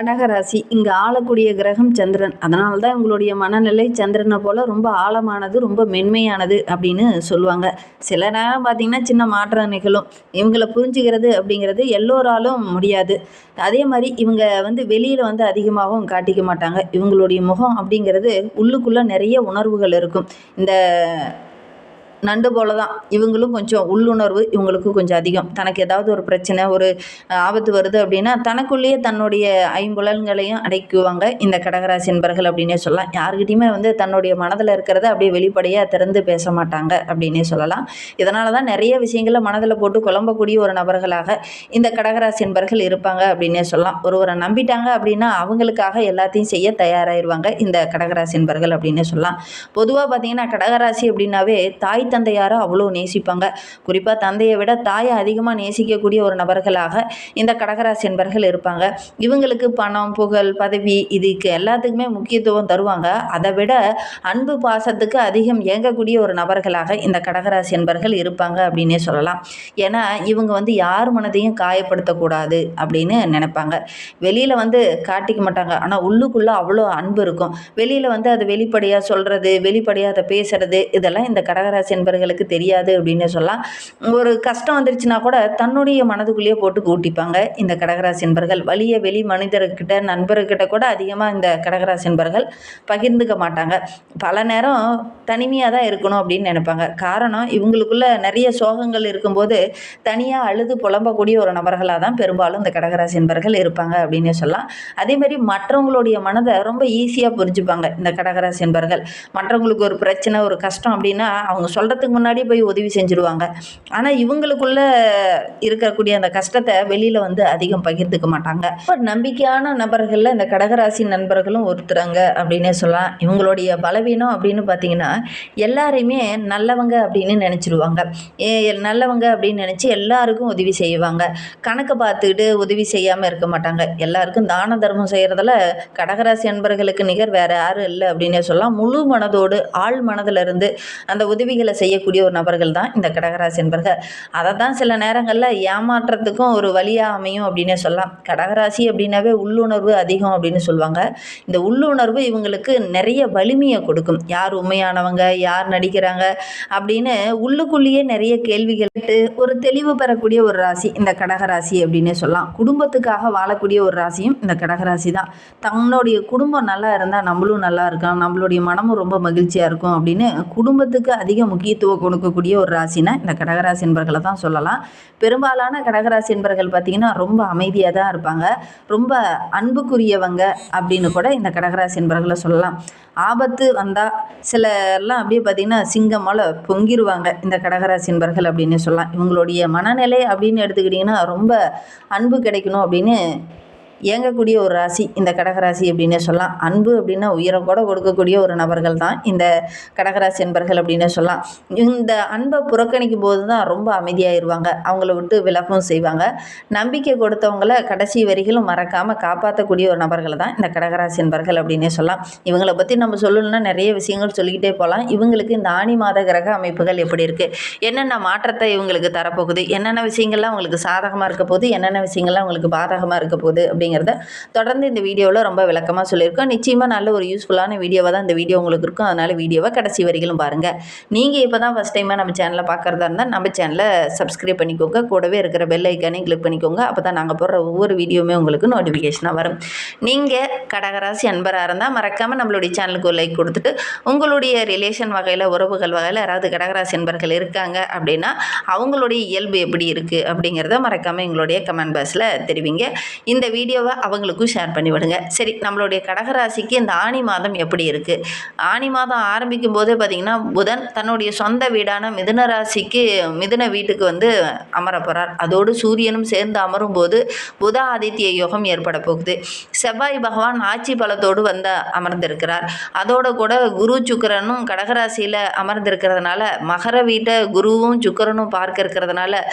கடகராசி இங்கே ஆளக்கூடிய கிரகம் சந்திரன். அதனால தான் இவங்களுடைய மனநிலை சந்திரனை போல் ரொம்ப ஆழமானது, ரொம்ப மென்மையானது அப்படின்னு சொல்லுவாங்க. சில நேரம் பார்த்திங்கன்னா சின்ன மாற்றம் நிகழும். இவங்களை புரிஞ்சுக்கிறது அப்படிங்கிறது எல்லோராலும் முடியாது. அதே மாதிரி இவங்க வெளியில் அதிகமாகவும் காட்டிக்க மாட்டாங்க. இவங்களுடைய முகம் அப்படிங்கிறது உள்ளுக்குள்ளே நிறைய உணர்வுகள் இருக்கும். இந்த நண்டு போல தான் இவங்களும் கொஞ்சம் உள்ளுணர்வு இவங்களுக்கு கொஞ்சம் அதிகம். தனக்கு ஏதாவது ஒரு பிரச்சனை, ஒரு ஆபத்து வருது அப்படின்னா தனக்குள்ளேயே தன்னுடைய ஐம்புலன்களையும் அடக்குவாங்க இந்த கடகராசி என்பர்கள் அப்படின்னே சொல்லலாம். யாருக்கிட்டையுமே தன்னுடைய மனதில் இருக்கிறத அப்படியே வெளிப்படையாக திறந்து பேச மாட்டாங்க அப்படின்னே சொல்லலாம். இதனால தான் நிறைய விஷயங்களை மனதில் போட்டு குழம்பக்கூடிய ஒரு நபர்களாக இந்த கடகராசி என்பர்கள் இருப்பாங்க அப்படின்னே சொல்லலாம். ஒருவரை நம்பிட்டாங்க அப்படின்னா அவங்களுக்காக எல்லாத்தையும் செய்ய தயாராகிடுவாங்க இந்த கடகராசி என்பர்கள் அப்படின்னே சொல்லலாம். பொதுவாக பார்த்தீங்கன்னா கடகராசி அப்படின்னாவே தாய் தந்தையாரை அவ்வளோ நேசிப்பாங்க. குறிப்பாக தந்தையை விட தாயை அதிகமாக நேசிக்கக்கூடிய ஒரு நபர்களாக இந்த கடகராசி என்பர்கள் இருப்பாங்க. இவங்களுக்கு பணம், புகழ், பதவி இதுக்கு எல்லாத்துக்குமே முக்கியத்துவம் தருவாங்க. அதை விட அன்பு பாசத்துக்கு அதிகம் இயங்கக்கூடிய ஒரு நபர்களாக இந்த கடகராசி என்பர்கள் இருப்பாங்க அப்படின்னே சொல்லலாம். ஏன்னா இவங்க யார் மனதையும் காயப்படுத்தக்கூடாது அப்படின்னு நினைப்பாங்க. வெளியில் காட்டிக்க மாட்டாங்க. ஆனால் உள்ளுக்குள்ளே அவ்வளோ அன்பு இருக்கும். வெளியில் அது வெளிப்படையாக சொல்கிறது, வெளிப்படையாக அதை பேசுறது, இதெல்லாம் இந்த கடகராசி என்பர்களுக்கு தெரியாது அப்படின்னு சொல்லலாம். ஒரு கஷ்டம் வந்துருச்சுன்னா கூட தன்னுடைய மனதுக்குள்ளேயே போட்டு கூட்டிப்பாங்க இந்த கடகராசி என்பர்கள். வலிய வெளி மனிதர்கிட்ட, நண்பர்கிட்ட கூட அதிகமாக இந்த கடகராசி என்பர்கள் பகிர்ந்துக்க மாட்டாங்க. பல நேரம் தனிமையாக தான் இருக்கணும் அப்படின்னு நினைப்பாங்க. காரணம் இவங்களுக்குள்ள நிறைய சோகங்கள் இருக்கும்போது தனியாக அழுது புலம்பக்கூடிய ஒரு நபர்களாக தான் பெரும்பாலும் இந்த கடகராசி என்பர்கள் இருப்பாங்க அப்படின்னு சொல்லலாம். அதேமாதிரி மற்றவங்களுடைய மனதை ரொம்ப ஈஸியாக புரிஞ்சுப்பாங்க இந்த கடகராசி என்பர்கள். மற்றவங்களுக்கு ஒரு பிரச்சனை, ஒரு கஷ்டம் அப்படின்னா அவங்க சொல்கிறதுக்கு முன்னாடி போய் உதவி செஞ்சுருவாங்க. ஆனால் இவங்களுக்குள்ள இருக்கக்கூடிய அந்த கஷ்டத்தை வெளியில் அதிகம் பகிர்ந்துக்க மாட்டாங்க. இப்போ நம்பிக்கையான நபர்களில் இந்த கடகராசி நண்பர்களும் ஒருத்தரங்க அப்படின்னே சொல்லலாம். இவங்களுடைய பலவீனம் அப்படின்னு பார்த்தீங்கன்னா எல்லாரையுமே நல்லவங்க அப்படின்னு நினச்சிருவாங்க. நல்லவங்க அப்படின்னு நினச்சி எல்லாருக்கும் உதவி செய்வாங்க. கணக்கை பார்த்துக்கிட்டு உதவி செய்யாமல் இருக்க மாட்டாங்க. எல்லாருக்கும் தான தர்மம் செய்கிறதுல கடகராசி நண்பர்களுக்கு நிகர் வேறு யாரும் இல்லை அப்படின்னே சொல்லலாம். முழு மனதோடு ஆழ் மனதிலிருந்து அந்த உதவிகளை செய்யக்கூடிய ஒரு நபர்கள் தான் இந்த கடகராசி என்பர்கள். அதை தான் சில நேரங்களில் ஏமாற்றத்துக்கும் ஒரு வழியாக அமையும் அப்படின்னே சொல்லலாம். கடகராசி அப்படின்னாவே உள்ளுணர்வு அதிகம் அப்படின்னு சொல்லுவாங்க. இந்த உள்ளுணர்வு இவங்களுக்கு நிறைய வலிமையை கொடுக்கும். யார் உண்மையானவங்க, யார் நடிக்கிறாங்க அப்படின்னு உள்ளுக்குள்ளேயே நிறைய கேள்விகள் ஒரு தெளிவு பெறக்கூடிய ஒரு ராசி இந்த கடகராசி அப்படின்னே சொல்லலாம். குடும்பத்துக்காக வாழக்கூடிய ஒரு ராசியும் இந்த கடகராசி தான். தன்னுடைய குடும்பம் நல்லா இருந்தால் நம்மளும் நல்லா இருக்கோம், நம்மளுடைய மனமும் ரொம்ப மகிழ்ச்சியாக இருக்கும் அப்படின்னு குடும்பத்துக்கு அதிக முக்கியத்துவம் கொடுக்கக்கூடிய ஒரு ராசினா இந்த கடகராசி என்பர்களை தான் சொல்லலாம். பெரும்பாலான கடகராசி என்பர்கள் பார்த்திங்கன்னா ரொம்ப அமைதியாக தான் இருப்பாங்க. ரொம்ப அன்புக்குரியவங்க அப்படின்னு கூட இந்த கடகராசி என்பர்களை சொல்லலாம். ஆபத்து வந்தால் சிலர்லாம் அப்படியே பார்த்திங்கன்னா சிங்கம் போல பொங்கிடுவாங்க இந்த கடகராசி என்பர்கள் அப்படின்னு சொல்லலாம். இவங்களுடைய மனநிலை அப்படின்னு எடுத்துக்கிட்டிங்கன்னா ரொம்ப அன்பு கிடைக்கணும் அப்படின்னு இயங்கக்கூடிய ஒரு ராசி இந்த கடகராசி அப்படின்னே சொல்லலாம். அன்பு அப்படின்னா உயிரை கூட கொடுக்கக்கூடிய ஒரு நபர்கள் தான் இந்த கடகராசி என்பர்கள் அப்படின்னே சொல்லலாம். இந்த அன்பை புறக்கணிக்கும் போது தான் ரொம்ப அமைதியாகிடுவாங்க. அவங்கள விட்டு விலகவும் செய்வாங்க. நம்பிக்கை கொடுத்தவங்கள கடைசி வரிகளும் மறக்காமல் காப்பாற்றக்கூடிய ஒரு நபர்கள் தான் இந்த கடகராசி என்பர்கள் அப்படின்னே சொல்லலாம். இவங்களை பற்றி நம்ம சொல்லணும்னா நிறைய விஷயங்கள் சொல்லிக்கிட்டே போகலாம். இவங்களுக்கு இந்த ஆணி மாத கிரக அமைப்புகள் எப்படி இருக்குது, என்னென்ன மாற்றத்தை இவங்களுக்கு தரப்போகுது, என்னென்ன விஷயங்கள்லாம் அவங்களுக்கு சாதகமாக இருக்க போகுது, என்னென்ன விஷயங்கள்லாம் அவங்களுக்கு பாதகமாக இருக்க போகுது அப்படிங்கிறத தொடர்ந்து இந்த வீடியோவில் ரொம்ப விளக்கமாக சொல்லியிருக்கோம். நிச்சயமாக நல்ல ஒரு யூஸ்ஃபுல்லான வீடியோவாக தான் இந்த வீடியோ உங்களுக்கு இருக்கும். அதனால் வீடியோவை கடைசி வரைக்கும் பாருங்கள். நீங்கள் இப்போ தான் ஃபஸ்ட் டைமாக நம்ம சேனலை பார்க்குறதா இருந்தால் நம்ம சேனலை சப்ஸ்கிரைப் பண்ணிக்கோங்க. கூடவே இருக்கிற பெல் ஐக்கானையும் கிளிக் பண்ணிக்கோங்க. அப்போ தான் நாங்கள் போடுற ஒவ்வொரு வீடியோவுமே உங்களுக்கு நோட்டிஃபிகேஷனாக வரும். நீங்கள் கடகராசி அன்பராக இருந்தால் மறக்காமல் நம்மளுடைய சேனலுக்கு ஒரு லைக் கொடுத்துட்டு உங்களுடைய ரிலேஷன் வகையில், உறவுகள் வகையில் யாராவது கடகராசி அன்பர்கள் இருக்காங்க அப்படின்னா அவங்களுடைய இயல்பு எப்படி இருக்குது அப்படிங்கிறத மறக்காமல் எங்களுடைய கமெண்ட் பாக்ஸில் தெரிவிங்க. இந்த வீடியோவை அவங்களுக்கும் ஷேர் பண்ணி விடுங்க. சரி, நம்மளுடைய கடகராசிக்கு இந்த ஆனி மாதம் எப்படி இருக்குது? ஆனி மாதம் ஆரம்பிக்கும் போதே பார்த்திங்கன்னா புதன் தன்னுடைய சொந்த வீடான மிதுன ராசிக்கு, மிதுன வீட்டுக்கு அமர போகிறார். அதோடு சூரியனும் சேர்ந்து அமரும் போது புத ஆதித்ய யோகம் ஏற்பட போகுது. செவ்வாய் பகவான் ஆட்சி பலத்தோடு அமர்ந்திருக்கிறார். அதோட கூட குரு சுக்கிரனும் கடகராசியில் அமர்ந்திருக்கிறதுனால மகர வீட்டை குருவும் சுக்கிரனும் பார்க்க இருக்கிறதுனால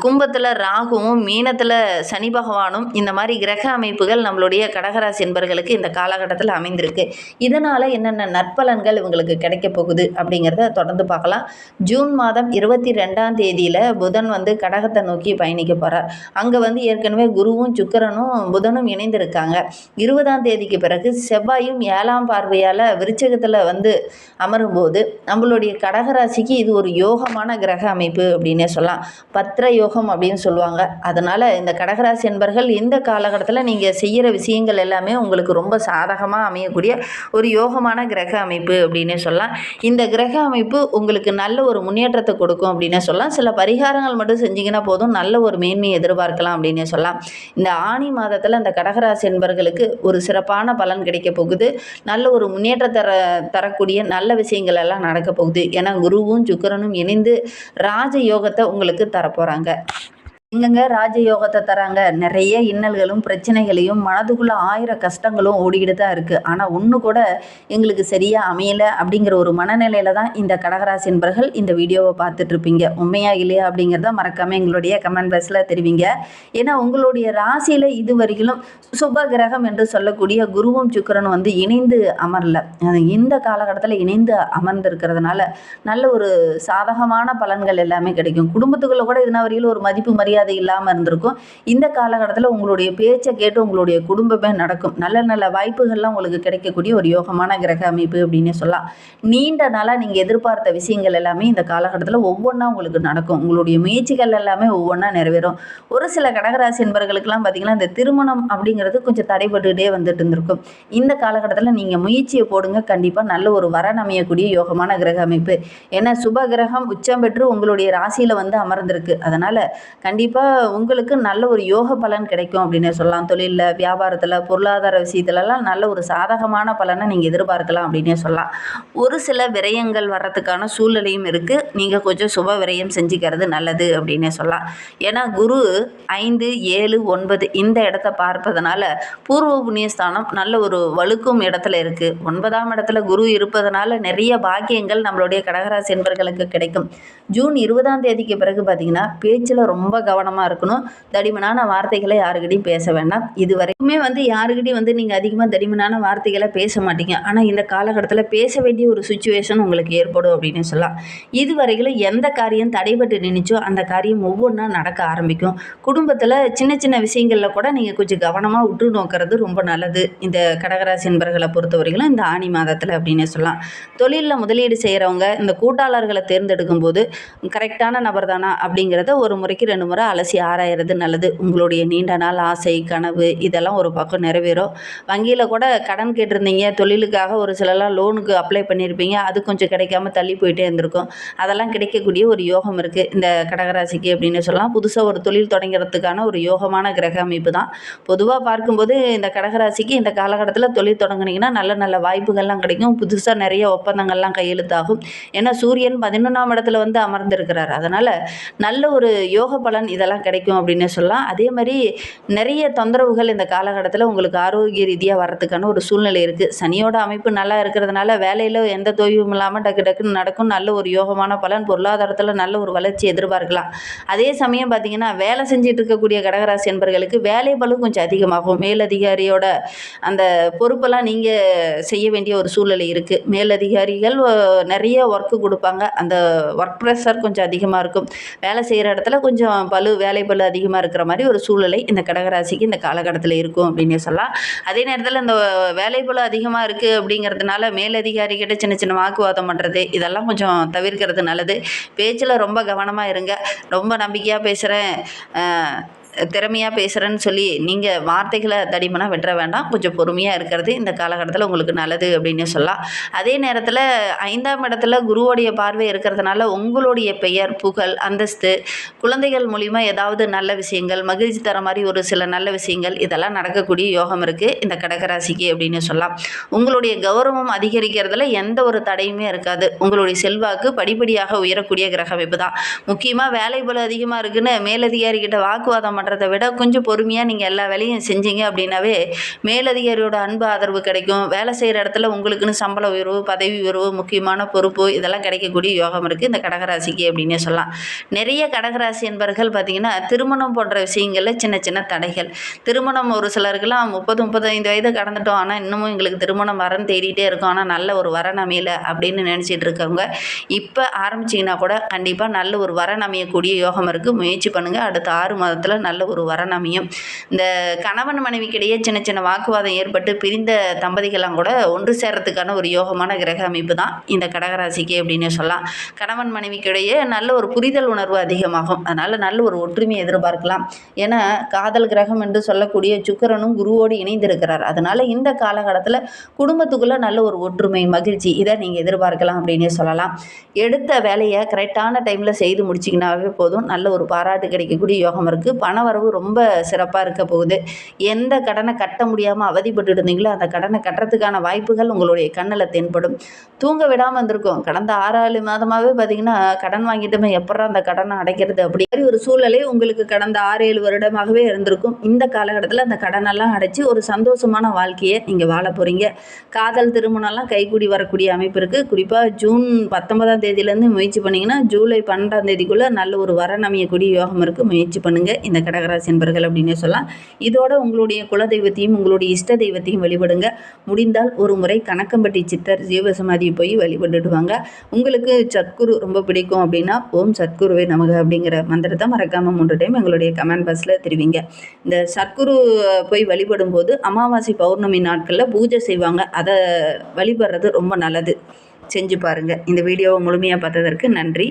கும்பத்தில் ராகுவும் மீனத்தில் சனி பகவானும் இந்த மாதிரி கிரக கிரக அமைப்புகள் நம்மளுடைய கடகராசி என்பர்களுக்கு இந்த காலகட்டத்தில் அமைந்திருக்கு. இதனால் என்னென்ன நற்பலன்கள் இவங்களுக்கு கிடைக்க போகுது அப்படிங்கிறத தொடர்ந்து பார்க்கலாம். ஜூன் மாதம் 22ஆம் தேதியில் புதன் கடகத்தை நோக்கி பயணிக்க போகிறார். அங்கே ஏற்கனவே குருவும் சுக்கிரனும் புதனும் இணைந்திருக்காங்க. 20ஆம் தேதிக்கு பிறகு செவ்வாயும் 7ஆம் பார்வையால் விருச்சகத்தில் அமரும்போது நம்மளுடைய கடகராசிக்கு இது ஒரு யோகமான கிரக அமைப்பு அப்படின்னே சொல்லலாம். பத்திர யோகம் அப்படின்னு சொல்லுவாங்க. அதனால் இந்த கடகராசி என்பர்கள் இந்த காலகட்டத்தில் நீங்கள் செய்கிற விஷயங்கள் எல்லாமே உங்களுக்கு ரொம்ப சாதகமாக அமையக்கூடிய ஒரு யோகமான கிரக அமைப்பு அப்படின்னே சொல்லலாம். இந்த கிரக அமைப்பு உங்களுக்கு நல்ல ஒரு முன்னேற்றத்தை கொடுக்கும் அப்படின்னே சொல்லலாம். சில பரிகாரங்கள் மட்டும் செஞ்சிங்கன்னா போதும், நல்ல ஒரு மேன்மையை எதிர்பார்க்கலாம் அப்படின்னே சொல்லலாம். இந்த ஆனி மாதத்தில் அந்த கடகராசி என்பர்களுக்கு ஒரு சிறப்பான பலன் கிடைக்க போகுது. நல்ல ஒரு முன்னேற்ற தரக்கூடிய நல்ல விஷயங்கள் எல்லாம் நடக்க போகுது. ஏன்னா குருவும் சுக்கிரனும் இணைந்து ராஜ யோகத்தை உங்களுக்கு தரப்போகிறாங்க. எங்கங்க ராஜயோகத்தை தராங்க? நிறைய இன்னல்களும் பிரச்சனைகளையும் மனதுக்குள்ளே 1000 கஷ்டங்களும் ஓடிக்கிட்டு தான் இருக்குது. ஆனால் ஒன்று கூட எங்களுக்கு சரியாக அமையலை அப்படிங்கிற ஒரு மனநிலையில் தான் இந்த கடகராசி என்பர்கள் இந்த வீடியோவை பார்த்துட்ருப்பீங்க. உண்மையா இல்லையா அப்படிங்கிறத மறக்காமல் எங்களுடைய கமெண்ட் பாக்ஸில் தெரிவிங்க. ஏன்னா உங்களுடைய ராசியில் இதுவரையிலும் சுப கிரகம் என்று சொல்லக்கூடிய குருவும் சுக்கிரனும் இணைந்து அமரல. இந்த காலகட்டத்தில் இணைந்து அமர்ந்திருக்கிறதுனால நல்ல ஒரு சாதகமான பலன்கள் எல்லாமே கிடைக்கும். குடும்பத்துக்குள்ளே கூட இதனால் வரையிலும் ஒரு மதிப்பு மரியாதை இல்லாமல் இருந்திருக்கும். இந்த காலகட்டத்தில் உங்களுடைய பேச்சை கேட்டு உங்களுடைய குடும்பமே நடக்கும். நல்ல நல்ல வாய்ப்புகள்லாம் உங்களுக்கு கிடைக்கக்கூடிய ஒரு யோகமான கிரக அமைப்பு அப்படின்னு சொல்லலாம். நீண்ட நாளாக நீங்கள் எதிர்பார்த்த விஷயங்கள் எல்லாமே இந்த காலகட்டத்தில் ஒவ்வொன்றா உங்களுக்கு நடக்கும். உங்களுடைய முயற்சிகள் எல்லாமே ஒவ்வொன்றா நிறைவேறும். ஒரு சில கடகராசி என்பவர்களுக்கெல்லாம் பார்த்தீங்கன்னா இந்த திருமணம் அப்படிங்கிறது கொஞ்சம் தடைபட்டுகிட்டே வந்துட்டு இருந்திருக்கும். இந்த காலகட்டத்தில் நீங்கள் முயற்சியை போடுங்க. கண்டிப்பாக நல்ல ஒரு வரன் அமையக்கூடிய யோகமான கிரக அமைப்பு. ஏன்னா சுப கிரகம் உச்சம் பெற்று உங்களுடைய ராசியில் அமர்ந்திருக்கு. அதனால் கண்டிப்பாக உங்களுக்கு நல்ல ஒரு யோக பலன் கிடைக்கும் அப்படின்னு சொல்லலாம். தொழிலில், வியாபாரத்தில், பொருளாதார விஷயத்துலலாம் நல்ல ஒரு சாதகமான பலனை நீங்கள் எதிர்பார்க்கலாம் அப்படின்னே சொல்லலாம். ஒரு சில விரயங்கள் வர்றதுக்கான சூழ்நிலையும் இருக்குது. நீங்கள் கொஞ்சம் சுப விரயம் செஞ்சுக்கிறது நல்லது அப்படின்னே சொல்லலாம். ஏன்னா குரு 5, 7, 9 இந்த இடத்த பார்ப்பதனால பூர்வ புண்ணியஸ்தானம் நல்ல ஒரு வலுக்கும் இடத்துல இருக்குது. 9ஆம் இடத்துல குரு இருப்பதனால நிறைய பாக்கியங்கள் நம்மளுடைய கடகராசி என்பர்களுக்கு கிடைக்கும். ஜூன் 20ஆம் தேதிக்கு பிறகு பார்த்தீங்கன்னா பேச்சில் ரொம்ப கவனமாக இருக்கணும். தடிமனான வார்த்தைகளை யாருக்கிட்டையும் பேச வேண்டாம். இது வரைக்குமே யாருக்கிட்டையும் நீங்கள் அதிகமாக தடிமனான வார்த்தைகளை பேச மாட்டீங்க. ஆனால் இந்த காலகட்டத்தில் பேச வேண்டிய ஒரு சுச்சுவேஷன் உங்களுக்கு ஏற்படும் அப்படின்னு சொல்லலாம். இதுவரையிலும் எந்த காரியம் தடைபட்டு நினைச்சோ அந்த காரியம் ஒவ்வொன்றா நடக்க ஆரம்பிக்கும். குடும்பத்தில் சின்ன சின்ன விஷயங்களில் கூட நீங்கள் கொஞ்சம் கவனமாக உற்று நோக்கிறது ரொம்ப நல்லது. இந்த கடகராசி என்பர்களை பொறுத்தவரையிலும் இந்த ஆனி மாதத்தில் அப்படின்னு சொல்லலாம். தொழிலில் முதலீடு செய்கிறவங்க இந்த கூட்டாளர்களை தேர்ந்தெடுக்கும் போது கரெக்டான நபர் தானா அப்படிங்கிறத ஒரு முறைக்கு 2 முறை அலசி ஆராயிறது நல்லது. உங்களுடைய நீண்ட நாள் ஆசை, கனவு இதெல்லாம் ஒரு பக்கம் நிறைவேறும். வங்கியில் கூட கடன் கேட்டிருந்தீங்க, தொழிலுக்காக ஒரு சிலலாம் லோனுக்கு அப்ளை பண்ணியிருப்பீங்க, அது கொஞ்சம் கிடைக்காம தள்ளி போயிட்டே இருந்திருக்கும். அதெல்லாம் கிடைக்கக்கூடிய ஒரு யோகம் இருக்குது இந்த கடகராசிக்கு அப்படின்னு சொல்லலாம். புதுசாக ஒரு தொழில் தொடங்கிறதுக்கான ஒரு யோகமான கிரக அமைப்பு தான். பொதுவாக பார்க்கும்போது இந்த கடகராசிக்கு இந்த காலகட்டத்தில் தொழில் தொடங்குனீங்கன்னா நல்ல நல்ல வாய்ப்புகள்லாம் கிடைக்கும். புதுசாக நிறைய ஒப்பந்தங்கள்லாம் கையெழுத்தாகும். ஏன்னா சூரியன் 11ஆம் இடத்துல அமர்ந்திருக்கிறார். அதனால் நல்ல ஒரு யோக பலன் இதெல்லாம் கிடைக்கும் அப்படின்னு சொல்லலாம். அதே மாதிரி நிறைய தொந்தரவுகள் இந்த காலகட்டத்தில் உங்களுக்கு ஆரோக்கிய ரீதியாக வர்றதுக்கான ஒரு சூழ்நிலை இருக்குது. சனியோட அமைப்பு நல்லா இருக்கிறதுனால வேலையில் எந்த தொய்வும் இல்லாமல் டக்கு டக்குன்னு நடக்கும். நல்ல ஒரு யோகமான பலன், பொருளாதாரத்தில் நல்ல ஒரு வளர்ச்சி எதிர்பார்க்கலாம். அதே சமயம் பார்த்திங்கன்னா வேலை செஞ்சுட்டு இருக்கக்கூடிய கடகராசி என்பர்களுக்கு வேலை பளு கொஞ்சம் அதிகமாகும். மேலதிகாரியோட அந்த பொறுப்பெல்லாம் நீங்கள் செய்ய வேண்டிய ஒரு சூழ்நிலை இருக்குது. மேலதிகாரிகள் நிறைய ஒர்க்கு கொடுப்பாங்க. அந்த ஒர்க் ப்ரெஷர் கொஞ்சம் அதிகமாக இருக்கும். வேலை செய்கிற இடத்துல கொஞ்சம் வேலை பளு அதிகமாக இருக்கிற மாதிரி ஒரு சூழ்நிலை இந்த கடகராசிக்கு இந்த காலகட்டத்தில் இருக்கும் அப்படின்னு சொல்லலாம். அதே நேரத்தில் இந்த வேலை பளு அதிகமாக இருக்குது அப்படிங்கிறதுனால மேலதிகாரிகிட்ட சின்ன சின்ன வாக்குவாதம் பண்ணுறது இதெல்லாம் கொஞ்சம் தவிர்க்கிறது நல்லது. பேச்சில் ரொம்ப கவனமாக இருங்க. ரொம்ப நம்பிக்கையாக பேசுகிறேன், திறமையாக பேசுகிறேன்னு சொல்லி நீங்கள் வார்த்தைகளை தடிமனாக வெட்டுற வேண்டாம். கொஞ்சம் பொறுமையாக இருக்கிறது இந்த காலகட்டத்தில் உங்களுக்கு நல்லது அப்படின்னு சொல்லலாம். அதே நேரத்தில் 5ஆம் இடத்துல குருவோடைய பார்வை இருக்கிறதுனால உங்களுடைய பெயர், புகழ், அந்தஸ்து, குழந்தைகள் மூலிமா ஏதாவது நல்ல விஷயங்கள், மகிழ்ச்சி தர மாதிரி ஒரு சில நல்ல விஷயங்கள் இதெல்லாம் நடக்கக்கூடிய யோகம் இருக்குது இந்த கடகராசிக்கு அப்படின்னு சொல்லலாம். உங்களுடைய கௌரவம் அதிகரிக்கிறதுல எந்த ஒரு தடையுமே இருக்காது. உங்களுடைய செல்வாக்கு படிப்படியாக உயரக்கூடிய கிரக அமைப்பு தான். முக்கியமாக வேலை பளு அதிகமாக இருக்குன்னு மேலதிகாரிகிட்ட வாக்குவாதம் பண்ணுறதை விட கொஞ்சம் பொறுமையாக நீங்கள் எல்லா வேலையும் செஞ்சீங்க அப்படின்னாவே மேலதிகாரியோட அன்பு ஆதரவு கிடைக்கும். வேலை செய்கிற இடத்துல உங்களுக்குன்னு சம்பள உயர்வு, பதவி உயர்வு, முக்கியமான பொறுப்பு இதெல்லாம் கிடைக்கக்கூடிய யோகம் இருக்குது இந்த கடகராசிக்கு அப்படின்னே சொல்லலாம். நிறைய கடகராசி என்பர்கள் பார்த்திங்கன்னா திருமணம் போன்ற விஷயங்களில் சின்ன சின்ன தடைகள். திருமணம் ஒரு சிலருக்கெல்லாம் 30-35 வயது கடந்துட்டோம், ஆனால் இன்னமும் எங்களுக்கு திருமணம் வரன்னு தேடிட்டே இருக்கோம், ஆனால் நல்ல ஒரு வரன் அமையல அப்படின்னு நினச்சிட்டு இருக்கவங்க இப்போ ஆரம்பிச்சிங்கன்னா கூட கண்டிப்பாக நல்ல ஒரு வரன் அமையக்கூடிய யோகம் இருக்குது. முயற்சி பண்ணுங்கள். அடுத்த 6 மாதத்தில் நல்ல ஒரு வரன் அமையும். இந்த கணவன் மனைவிக்கிடையே சின்ன சின்ன வாக்குவாதம் ஏற்பட்டு பிரிந்த தம்பதிகள்லாம் கூட ஒன்று சேர்றதுக்கான ஒரு யோகமான கிரக அமைப்பு தான் இந்த கடகராசிக்கு அப்படின்னு சொல்லலாம். கணவன் மனைவிக்கிடையே நல்ல ஒரு புரிதல் உணர்வு அதிகமாகும். அதனால் நல்ல ஒரு ஒற்றுமையை எதிர்பார்க்கலாம். ஏன்னா காதல் கிரகம் என்று சொல்லக்கூடிய சுக்கிரனும் குருவோடு இணைந்திருக்கிறார். அதனால் இந்த காலகட்டத்தில் குடும்பத்துக்குள்ளே நல்ல ஒரு ஒற்றுமை, மகிழ்ச்சி இதை நீங்கள் எதிர்பார்க்கலாம் அப்படின்னே சொல்லலாம். எடுத்த வேலையை கரெக்டான டைமில் செய்து முடிச்சிங்கனாவே போதும். நல்ல ஒரு பாராட்டு கிடைக்கக்கூடிய யோகம் இருக்குது. பண வரவு ரொம்ப சிறப்பாக இருக்க போகுது. எந்த கடனை கட்ட முடியாமல் அவதிப்பட்டு இருந்தீங்களோ அந்த கடனை கட்டுறதுக்கான வாய்ப்புகள் உங்களுடைய கண்ணில் தென்படும். தூங்க விடாமல் இருந்திருக்கும். கடந்த 6-7 மாதமாகவே பார்த்திங்கன்னா கடன் வாங்கிட்டுமே எப்படா அந்த கடனை அடைக்கிறது அப்படி ஒரு சூழ்நிலை உங்களுக்கு கடந்த 6-7 வருடமாகவே இருந்திருக்கும். இந்த காலகட்டத்தில் அந்த கடனெல்லாம் அடைச்சி ஒரு சந்தோஷமான வாழ்க்கையை நீங்கள் வாழ போகிறீங்க. காதல் திருமணம்லாம் கைகூடி வரக்கூடிய அமைப்பு இருக்குது. குறிப்பாக ஜூன் 19ஆம் தேதியிலேருந்து முயற்சி பண்ணிங்கன்னா ஜூலை 12ஆம் தேதிக்குள்ளே நல்ல ஒரு வரன் அமையக்கூடிய யோகம் இருக்குது. முயற்சி பண்ணுங்கள் இந்த கடகராசி என்பர்கள் அப்படின்னே சொல்லலாம். இதோட உங்களுடைய குலதெய்வத்தையும் உங்களுடைய இஷ்ட தெய்வத்தையும் வழிபடுங்க. முடிந்தால் ஒரு முறை கணக்கம்பட்டி சித்தர் ஜீவசமாதி போய் வழிபட்டுடுவாங்க. உங்களுக்கு சத்குரு ரொம்ப பிடிக்கும் அப்படின்னா ஓம் சத்குருவே நமக அப்படிங்கிற மந்திரத்தை மறக்காமல் 3 டைம் எங்களுடைய கமெண்ட் பாக்ஸில் தெரிவிங்க. இந்த சத்குரு போய் வழிபடும் போது அமாவாசை பௌர்ணமி நாட்களில் பூஜை செய்வாங்க. அதை வழிபடுறது ரொம்ப நல்லது. செஞ்சு பாருங்கள். இந்த வீடியோவை முழுமையாக பார்த்ததற்கு நன்றி.